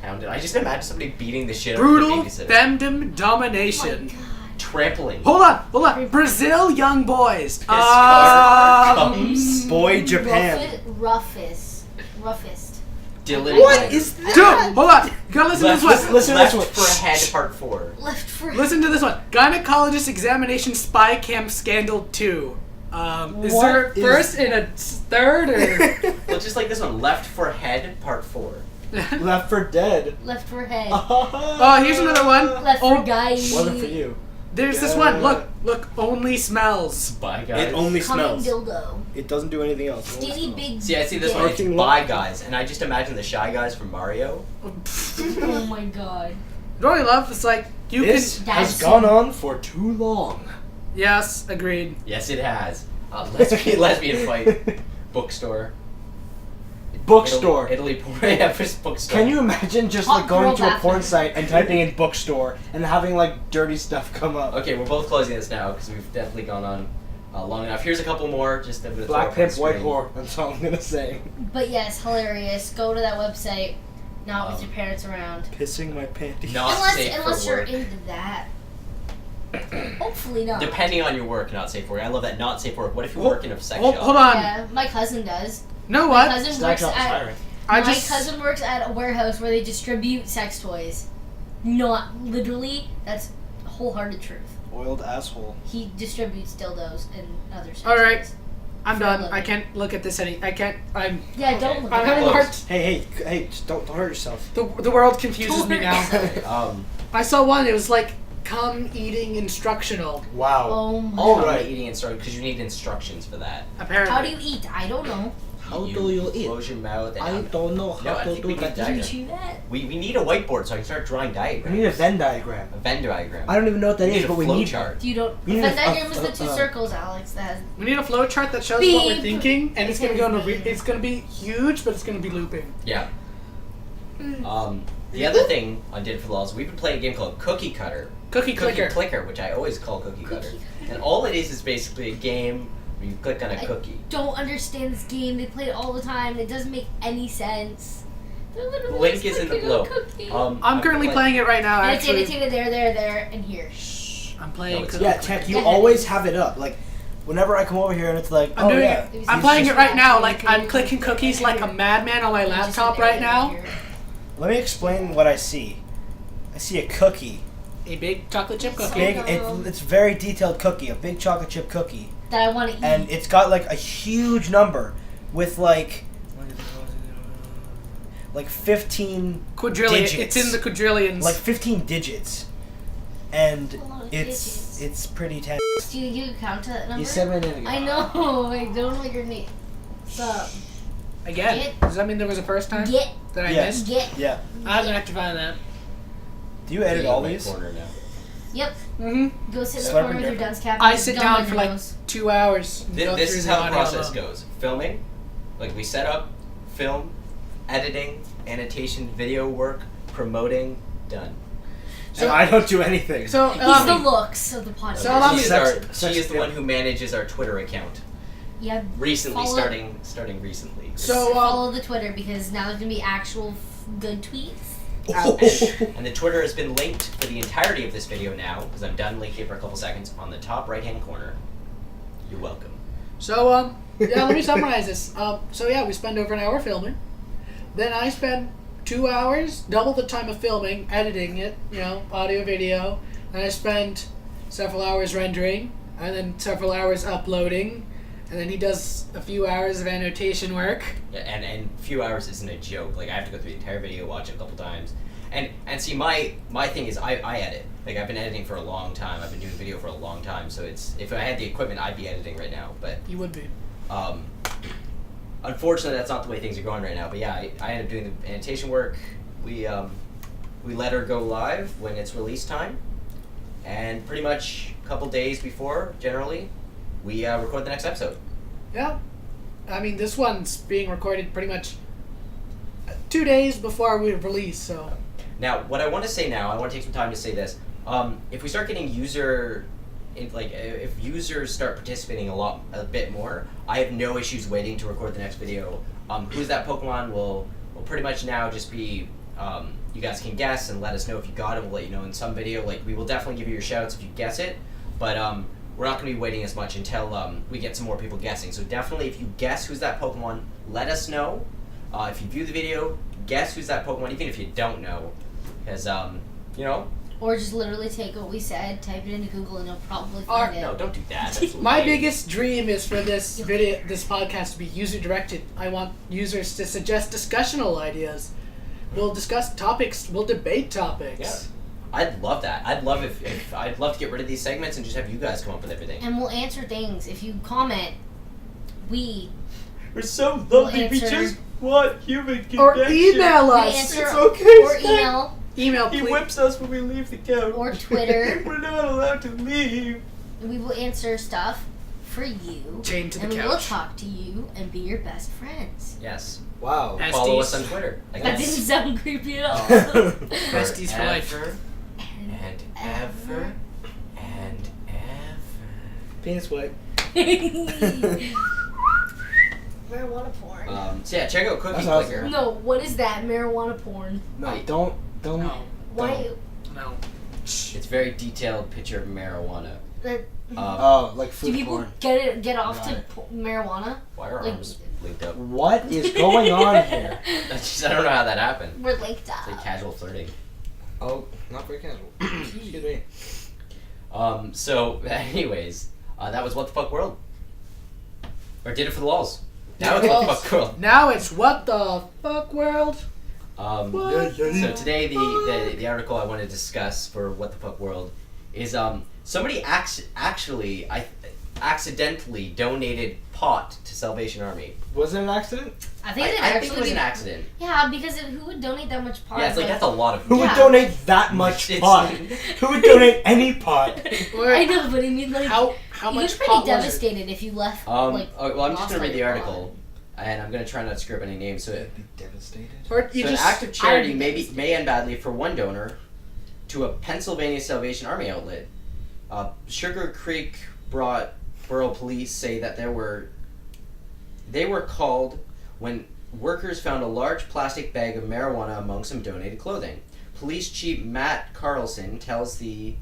Pounded. I just imagine somebody beating the shit out of Brutal the babysitter. femdom Oh my domination. god. Trampling. Hold on. Brazil young boys. car comes. Boy, Japan. Roughest. Dylan. What White. is that? Dude, hold on. You gotta listen to this one. listen to Left this one. for head part 4. Left for Listen to this one. Gynecologist examination spy cam scandal 2. Is What there a is- first and a third or? Well, just like this one. Left for head part 4. Left for dead. Left for head. Oh, here's another one. Left Oh, for guys. Wasn't for you. There's this Yeah. one. Look. Only smells. Bye, guys. It only Coming smells. dildo. It doesn't do anything else. It only Skinny smells. big. See, I see this dick. one. It's Parking Bye lot. Guys, and I just imagine the Shy Guys from Mario. Oh my god. Don't you love? It's like you This can. has gone on for too long. Yes, agreed. Yes, it has. Lesbian fight. Bookstore. Bookstore. Italy porn. Yeah, first bookstore. Can you imagine just Hot like going girl to a porn bathroom. site and typing in bookstore and having like dirty stuff come up? Okay, we're both closing this now because we've definitely gone on long enough. Here's a couple more. Just a bit of Black pimp, white whore. That's all I'm gonna say. But yes, hilarious. Go to that website. Not with your parents around. Pissing my panties. Not safe Unless for you're work. into that. Hopefully not. Depending on your work, not safe for work. I love that not safe for work. What if you Hold- work in a sex shop? Hold on. Yeah, my cousin does. Know My what? cousin works SkyTech is at hiring. I my just cousin works at a warehouse where they distribute sex toys. Not literally. That's wholehearted truth. Oiled asshole. He distributes dildos and other sex All right. toys. I'm For a done. living. I can't look at this any. I can't. Yeah, Okay. don't look I'm at having a it. hard. Hey, just don't hurt yourself. The world confuses me now. Um, I saw one. It was like cum eating instructional. Wow. Oh my All god. right. eating instructions because you need instructions for that. Apparently. How do you eat? I don't know. How do you eat? Close your mouth. And I don't know No, how I to think we do need that. Did diagram. you do that? we need a whiteboard so I can start drawing We diagrams. need a Venn diagram. A Venn diagram. I don't even know what that We is, need but a we flow need chart. You don't. We need Venn a- diagram is the two uh, circles, Alex. That has. We need a flow chart that shows what we're Beep. thinking, and it's gonna go in a. Beep. It's gonna be huge, but it's gonna be looping. Yeah. The other thing on Did It for Lols, we've been playing a game called Cookie Cutter. Cookie clicker. Which I always call Cookie Cutter. Cookie And all it is basically a game where you click on a cookie. Don't understand this game. They play it all the time. It doesn't make any sense. They're The literally link just is in the clicking on below. cookie. I'm currently playing it right now. And it's in, Actually, it's in, there, and here. I'm playing. No, it's Cookie Yeah, Clicker. Tech, you Go ahead. always have it up. Like, whenever I come over here and it's like, I'm oh doing yeah. it. I'm playing it right now. Like I'm clicking cookies like a madman on my Just laptop in there, right now. here. Let me explain what I see. I see a cookie. A big chocolate chip cookie. Big, no. it's very detailed cookie, a big chocolate chip cookie. That I want to eat. And it's got like a huge number with like 15 Quadrillion. digits. It's in the quadrillions. like 15 digits. And A lot of it's digits. it's pretty tense. Do you give a count to that number? You said my name again. I know. I don't know your name. Sup? Again. Get- Does that mean there was a first time Get. that I Yeah. missed? Get. Yeah. I haven't have to find that. Do you edit In all my these? corner now. Yep. Mm-hmm. Go sit in the Slurp corner with your different. dunce cap. I and sit gum down on for your like nose. 2 hours. and go This through is the how the audio process loop. goes. Filming, like we set up, film, editing, annotation, video work, promoting, done. So I don't do anything. So He's allow the me. looks of the podcast. So allow me- She Sex is the appeal. one who manages our Twitter account. Yeah. Recently, Follow- starting recently. So Follow the Twitter because now there's gonna be actual good tweets. And the Twitter has been linked for the entirety of this video now, because I'm done linking it for a couple seconds, on the top right-hand corner. You're welcome. So yeah, let me summarize this. So yeah, we spend over an hour filming. Then I spend 2 hours, double the time of filming, editing it, audio, video. Then I spend several hours rendering, and then several hours uploading, and then he does a few hours of annotation work. Yeah, and a few hours isn't a joke. Like, I have to go through the entire video, watch it a couple times. And see, my thing is I edit. Like, I've been editing for a long time. I've been doing video for a long time, so if I had the equipment, I'd be editing right now. But You would be. unfortunately, that's not the way things are going right now. But yeah, I end up doing the annotation work. We let her go live when it's release time, and pretty much a couple days before, generally, we record the next episode. Yeah. I mean, this one's being recorded pretty much 2 days before we release, so. Now, what I want to say now, I want to take some time to say this. If we start getting if users start participating a bit more, I have no issues waiting to record the next video. Who's That Pokemon will pretty much now just be, you guys can guess and let us know if you got it. We'll let you know in some video. Like, we will definitely give you your shoutouts if you guess it, but we're not going to be waiting as much until we get some more people guessing. So definitely, if you guess Who's That Pokemon, let us know. If you view the video, guess Who's That Pokemon, even if you don't know, because Or just literally take what we said, type it into Google, and you'll probably find it. no, don't do that. That's My lame. biggest dream is for this podcast to be user directed. I want users to suggest discussional ideas. We'll discuss topics. We'll debate topics. Yeah. I'd love that. I'd love I'd love to get rid of these segments and just have you guys come up with everything. And we'll answer things. If you comment, we We're so lovely, we just want human connection. Or email us. answer It's okay, or Skype. email Email, please. us when we leave the couch. or Twitter. We're not allowed to leave. We will answer stuff for you. Chained to the and we will couch. talk to you and be your best friends. Yes. Wow. Besties. Follow us on Twitter. I That guess. didn't sound creepy at all. Besties for life. Ever and ever and ever. Penis wipe. Marijuana porn. So yeah, check out Cookie That's awesome. Clicker. No, what is that? Marijuana porn. No, I- don't. No. Why? No. It's very detailed picture of marijuana. Like food Do people porn. get off Got to marijuana? Why are Like- arms linked up? What is going on here? I don't know how that happened. We're linked up. It's like casual flirting. Oh, not very casual. Excuse me. So, anyways, that was What the Fuck World. Or did it for the lulz. Now it's What the Fuck World. Now it's What the Fuck World. What? So today the article I want to discuss for What the Fuck World is somebody accidentally donated pot to Salvation Army. Was it an accident? I think I think it was an accident. Yeah, because who would donate that much pot? Yeah, it's like that's a lot of. Who would Yeah. donate that much It's- pot? Who would donate any pot? I know, but I mean, like, How you're much pretty pot was it? devastated if you left. Like, well, I'm just lost gonna read all the your article, and I'm gonna try not to screw up any names. So, I'd be devastated. Or you so just an act of charity I'd be may end badly for one donor to a Pennsylvania Salvation Army outlet. Sugar Creek Borough Police say that they were called when workers found a large plastic bag of marijuana among some donated clothing. Police Chief Matt Carlson tells the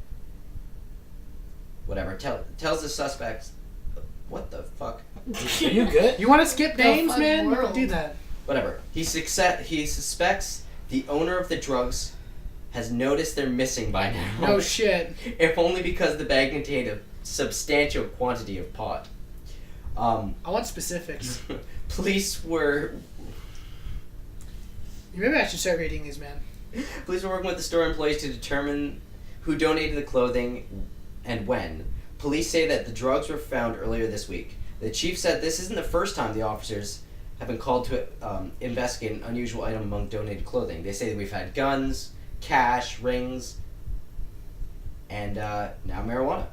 suspects. What the fuck? Are you good? You want to skip The names, fuck man? You can world. do that. Whatever. He suspects the owner of the drugs has noticed they're missing by now. No shit. If only because the bag contained a substantial quantity of pot. I want specifics. Police were Maybe I should start reading these, man. working with the store employees to determine who donated the clothing and when. Police say that the drugs were found earlier this week. The chief said this isn't the first time the officers have been called to investigate an unusual item among donated clothing. They say that we've had guns, cash, rings, and now marijuana.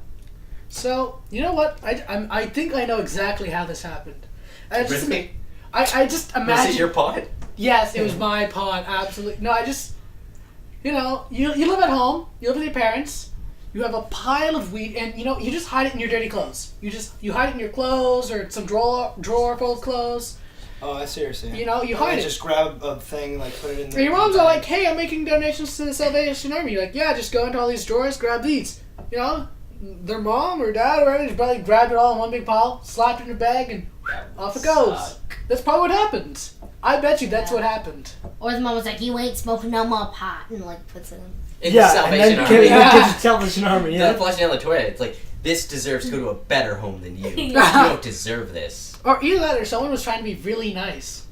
So, you know what? I think I know exactly how this happened. I just Really? I just Was imagine. it your pot? Yes, it was my pot. Absolutely. No, you live at home. You live with your parents. You have a pile of weed, and you just hide it in your dirty clothes. You hide it in your clothes or some drawer full of clothes. Oh, I see what you're saying. You hide it. Just grab a thing, like put it in. And your mom's all like, "Hey, I'm making donations to the Salvation Army." You're like, "Yeah, just go into all these drawers, grab these." Their mom or dad or whatever just probably grabbed it all in one big pile, slapped it in a bag, and off it goes. That's probably what happened. I bet you that's what happened. or the mom was like, "You ain't smoking no more pot," and like puts it in. In the Yeah, and Salvation then Army. get the Salvation Army. Instead Yeah. of flushing down the toilet, it's like, this deserves to go to a better home than you. You don't deserve this. Or either that, or someone was trying to be really nice.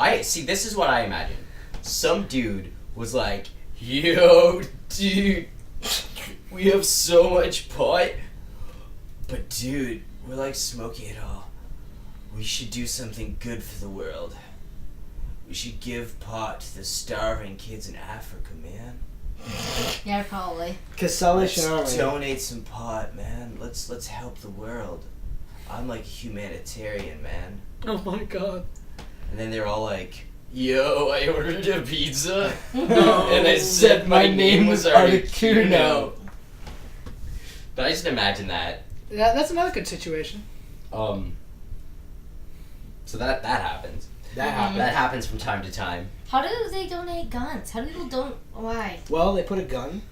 This is what I imagine. Some dude was like, yo, dude, we have so much pot, but dude, we're like smoking it all. We should do something good for the world. We should give pot to the starving kids in Africa, man. Yeah, probably. Cause Salvation Let's Army. donate some pot, man. Let's help the world. I'm like humanitarian, man. Oh my god. And then they're all like, yo, I ordered a pizza, and I said my name was Articuno. But I just imagine that. Yeah, that's another good situation. So that happens. That happened. That happens from time to time. How do they donate guns? How do people don't? Why? Well, they put a gun.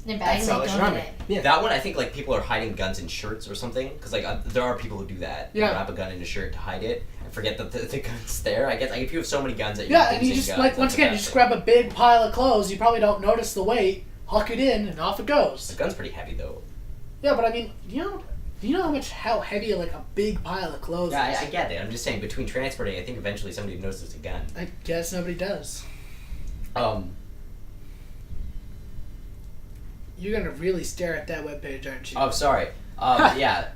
In their bag and they Salvation donate Army. it. Yeah. That one, I think, like, people are hiding guns in shirts or something. Because, like, there are people who do that. Yeah. They wrap a gun in a shirt to hide it and forget that the gun's there. I guess, like, if you have so many guns that Yeah, you're and you using just, guns, like, once that's the again, you best just thing. grab a big pile of clothes, you probably don't notice the weight, huck it in, and off it The goes. gun's pretty heavy, though. Yeah, but I mean, do you know how heavy, like, a big pile of clothes Yeah, is? I get it. I'm just saying, between transporting, I think eventually somebody notices a gun. I guess nobody does. You're gonna really stare at that webpage, aren't you? Oh, sorry. Yeah.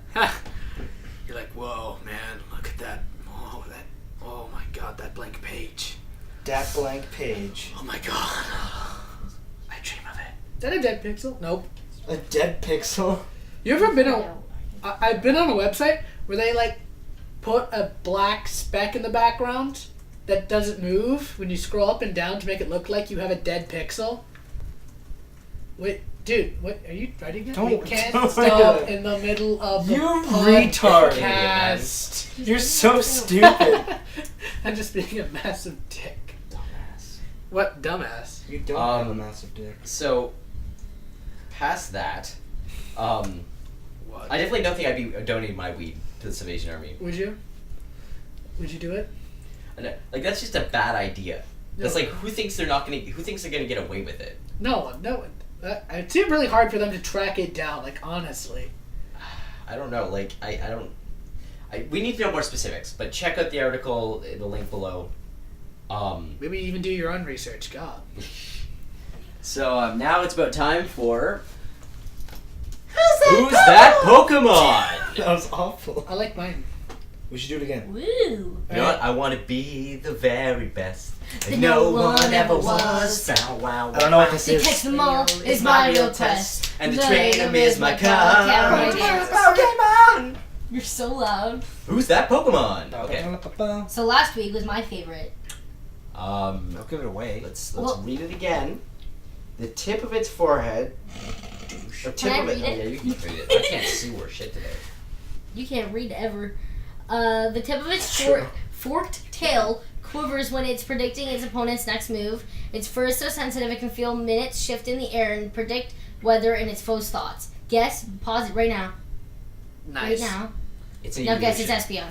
You're like, whoa, man, look at that. Oh my god, that blank page. That blank page. Oh my god. I dream of it. Is that a dead pixel? Nope. A dead pixel. You ever been on... I've been on a website where they, like, put a black speck in the background that doesn't move when you scroll up and down to make it look like you have a dead pixel. Wait, dude, what are you writing? We can't don't stop do it. in the middle of the You retard. podcast. You're so stupid. I'm just being a massive dick. Dumbass. What dumbass? You don't have a massive dick. So, past that, What? I definitely don't think I'd be donating my weed to the Salvation Army. Would you? Would you do it? And, like, that's just a bad idea. That's No. like, who thinks they're gonna get away with it? No one. No one. It seemed really hard for them to track it down. Like honestly. I don't know. Like, I don't. We need to know more specifics. But check out the article, the link below. Maybe even do your own research. God. So now it's about time for. Who's that Pokemon? That was awful. I like mine. We should do it again. Woo! You know what? I want to be the very best. That And no one ever was. Bow, wow, I don't know what this To is. catch them all is my real quest. And to The train them is my Pokemon. Pokemon! You're so loud. Who's that Pokemon? Okay. Okay. So last week was my favorite. I'll give it away. Let's Well- read it again. The tip of its forehead. Or tip Can I of it. read Oh, it? yeah, you can read it. I can't see where shit today. You can't read ever. The tip of its Sure. forked tail quivers when it's predicting its opponent's next move. Its fur is so sensitive it can feel minutes shift in the air and predict weather and its foe's thoughts. Guess. Pause it right now. Nice. Right now. It's a Now guess it's illusion.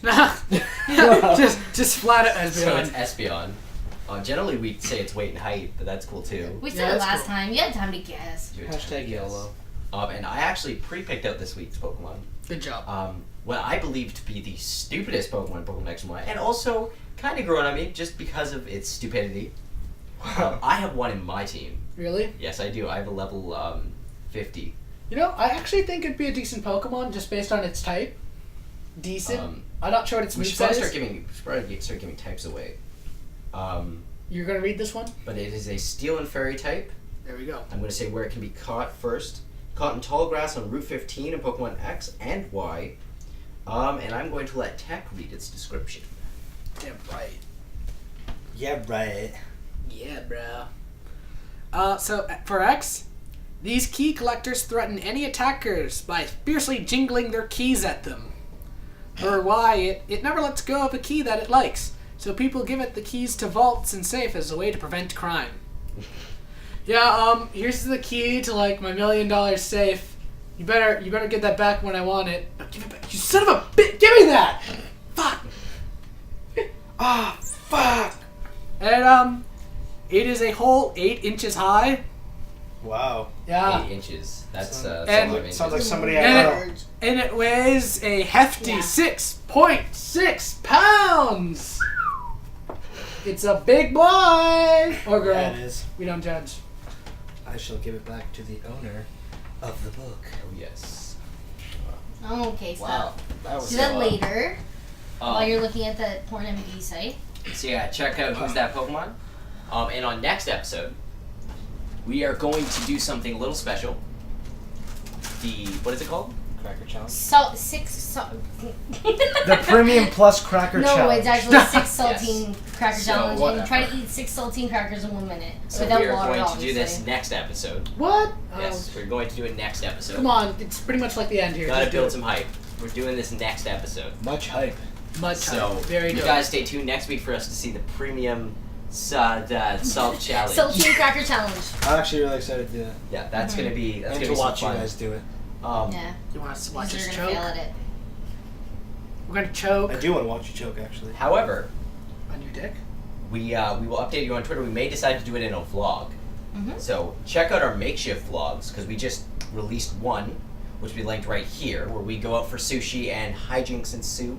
Espeon. just flat it as So it's Espeon. Generally, we say it's weight and height, but that's cool too. We Yeah, said it that's last cool. time. You had time to guess. You have to Hashtag guess. YOLO. And I actually pre-picked out this week's Pokemon. Good job. What I believe to be the stupidest Pokemon X and Y, and also kind of growing on me just because of its stupidity. I have one in my team. Really? Yes, I do. I have a level 50. You know, I actually think it'd be a decent Pokemon just based on its type. Decent. I'm not sure what its We moveset should probably is. start giving types away. You're gonna read this one? But it is a Steel and Fairy type. There we go. I'm going to say where it can be caught first. Caught in tall grass on Route 15 in Pokemon X and Y. And I'm going to let Tech read its description. Yeah, right. Yeah, right. Yeah, bro. So for X, these key collectors threaten any attackers by fiercely jingling their keys at them. For Y, it never lets go of a key that it likes, so people give it the keys to vaults and safe as a way to prevent crime. Yeah, here's the key to like my $1 million safe. You better get that back when I want it. No, give it back. You son of a bitch! Give me that! Fuck! Ah, fuck. And it is a whole 8 inches high. Wow. Yeah. 8 inches. That's And- 5 inches. Sounds like somebody I And know. And it weighs a hefty Yeah. 6.6 pounds. It's a big boy or girl. Yeah, it is. We don't judge. I shall give it back to the owner of the book. Oh, yes. Oh, okay, stop. Wow. That was Do that So, later while Um, you're looking at the porn MD site. So yeah, check out Who's That Pokemon. And on next episode, we are going to do something a little special. What is it called? Cracker challenge. The Premium Plus Cracker No, Challenge. it's actually 6 saltine cracker So, challenge, and whatever. try to eat 6 saltine crackers in 1 minute So without we are water. going to obviously. do this next episode. What? Yes, we're going to do it next episode. Come on, it's pretty much like the end here. Gotta Just do build it. some hype. We're doing this next episode. Much hype. Much So hype. Very you dope. guys stay tuned next week for us to see the premium salt challenge. Saltine cracker challenge. I'm actually really excited to do that. Yeah, that's gonna be And gonna to be watch some you fun. guys do it. Yeah. You want us to watch Because us you're gonna choke? fail at it. We're gonna choke I do want to watch you choke, actually. However, on your dick. we will update you on Twitter. We may decide to do it in a vlog. Mhm. So check out our makeshift vlogs because we just released one, which we linked right here, where we go out for sushi and hijinks ensue,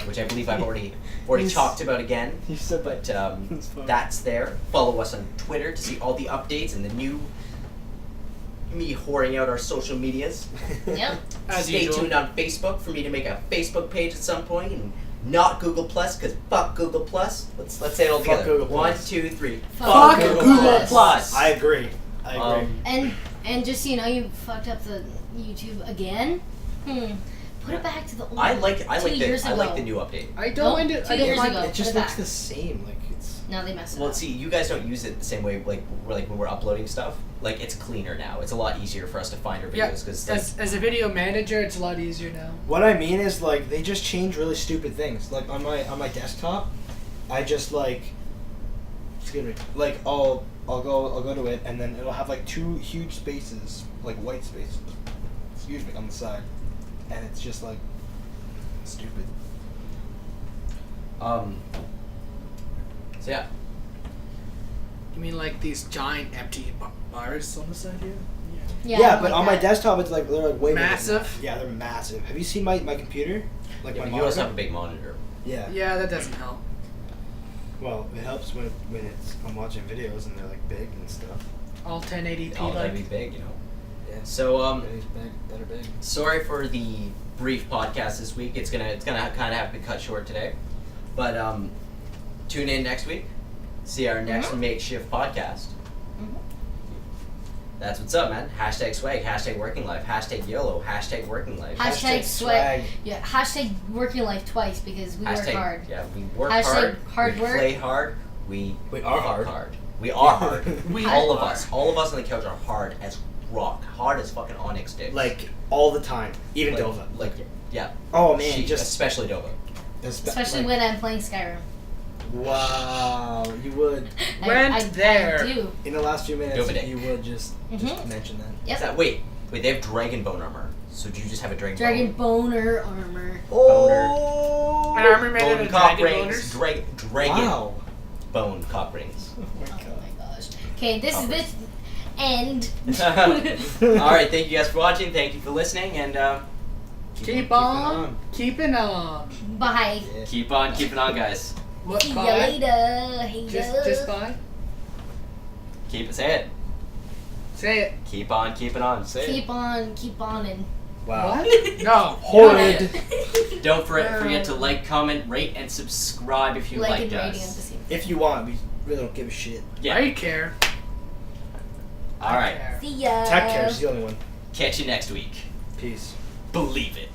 which I believe I've already Yes. talked about again. You said But That's fine. that's there. Follow us on Twitter to see all the updates and the new me whoring out our social medias. Yep. As Stay usual. tuned on Facebook for me to make a Facebook page at some point, and not Google Plus because fuck Google Plus. Let's say it all Fuck together. Google 1, Plus. 2, 3. Fuck Google Plus. I agree. I agree. And just so you know, you fucked up the YouTube again. Put it back to the old. I like 2 years the ago. new update. I don't Nope, mind it. 2 I don't years mind ago. it. It just put it looks back. the same. Like it's. No, they messed it Well, up. see, you guys don't use it the same way like when we're uploading stuff. Like it's cleaner now. It's a lot easier for us to find our Yeah, videos because as a video manager, it's a lot easier now. What I mean is like they just change really stupid things. Like on my desktop, I just like excuse me, like I'll go to it, and then it'll have like 2 huge spaces, like white spaces, excuse me, on the side, and it's just like stupid. So yeah. You mean like these giant empty bars on the side here? Yeah, but like on my that. desktop, it's like they're like way bigger than Massive? that. Yeah, they're massive. Have you seen my computer? Like Yeah, my but you also monitor? have a big monitor. Yeah. Yeah, that doesn't help. Well, it helps when it's I'm watching videos and they're like big and stuff. All 1080p All gotta be like. big, you know. Yeah. So It's big, better big. sorry for the brief podcast this week. It's gonna kind of have to be cut short today, but tune in next week. See our next Makeshift podcast. That's what's up, man. Hashtag swag, hashtag working life, hashtag YOLO, hashtag working life. Hashtag swag. Yeah, hashtag working life twice because we work Hashtag, hard. yeah, we work Hashtag hard, hard we work. play hard, we are fuck hard. We are hard. We all are. of us on the couch are hard as rock, hard as fucking onyx sticks. Like all the time, even like, Dova. Like yeah. Oh man, She- just especially Dova. Especially like, when I'm playing Skyrim. Wow, you would Went there. I do. in the last few minutes. Dova Dick. You would just mention that. Yep. Is that, wait, they have dragon bone armor. So do you just have a dragon Dragon bone? boner armor. Oh, An armor made out Bone of cock dragon rings. boners? Dragon wow. bone cock rings. Oh my Oh god. my gosh. Okay, this is this end. Alright, thank you guys for watching. Thank you for listening. And Keep on. Keeping on. Bye. Yeah. keep on keeping on, guys. What, See ya bye? later. Hey, Just bye? Say it. Say it. Keep on keeping on. Say it. keep on and. Wow. What? No. Horrid. Don't forget to like, comment, rate, and subscribe if you like liked and rating at the us. same If you want, we really don't give a shit. Yeah. I care. Alright. I care. See ya. Tech cares, the only one. Catch you next week. Peace. Believe it.